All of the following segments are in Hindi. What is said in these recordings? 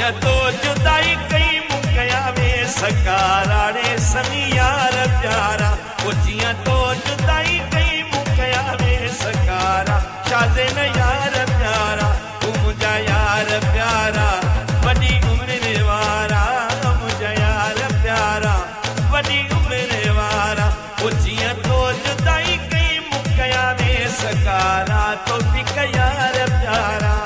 जियां तो जुदाई कई मुकया वे सकाराड़े सनी यार प्यारा वो जियां तो जुदाई कई मुकया वे सकारा शादे न यार प्यारा तू मुझा यार प्यारा वडी उम्र वारा मुझा यार प्यारा वडी उम्र वारा वो जियां तो जुदाई कई मुकया वे सकारा तो फिक यार प्यारा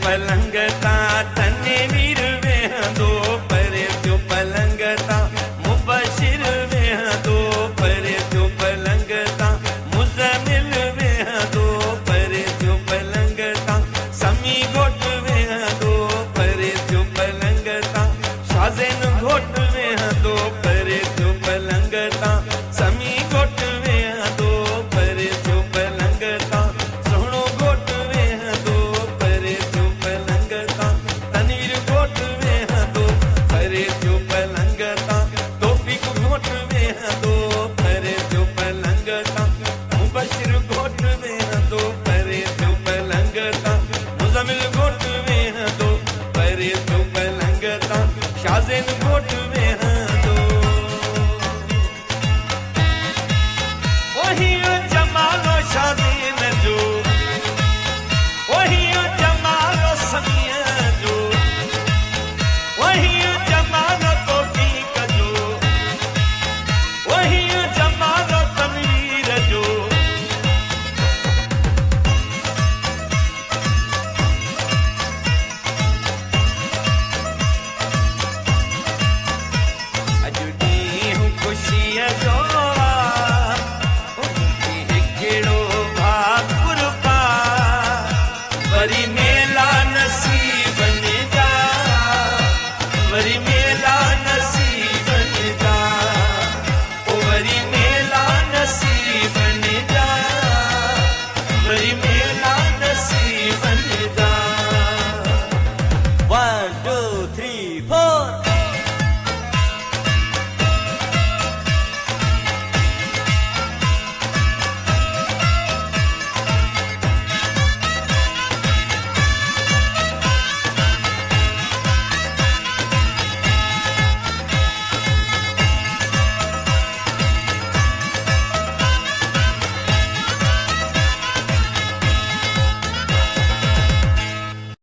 पलंगता तने वीर वेहंदो परे जो पलंगता मुबशिर वेहंदो परे जो पलंगता मुज़मिल वेहंदो परे जो पलंगता समी घोट वेहंदो परे जो पलंगता शाज़ेन घोट वेहंदो परे जो पलंगता समी घोट वेहंदो परे जो पलंगता सोहणो घोट वेहंदो परे जो पलंगता तनवीर घोट वेहंदो परे जो पलंगता तौफीक घोट वेहंदो परे जो पलंगता मुबशिर घोट वेहंदो परे जो पलंगता मुज़मिल घोट वेहंदो परे जो पलंगता शाज़ेन घोट वेहंदो वही जमालो शाज़ेन जो वही जमालो समिया जो वही जमालो तौफीक जो वही जमालो तनवीर जो अॼु ॾींहुं ख़ुशीअ जो हिकिड़ो भाकुर पा वरी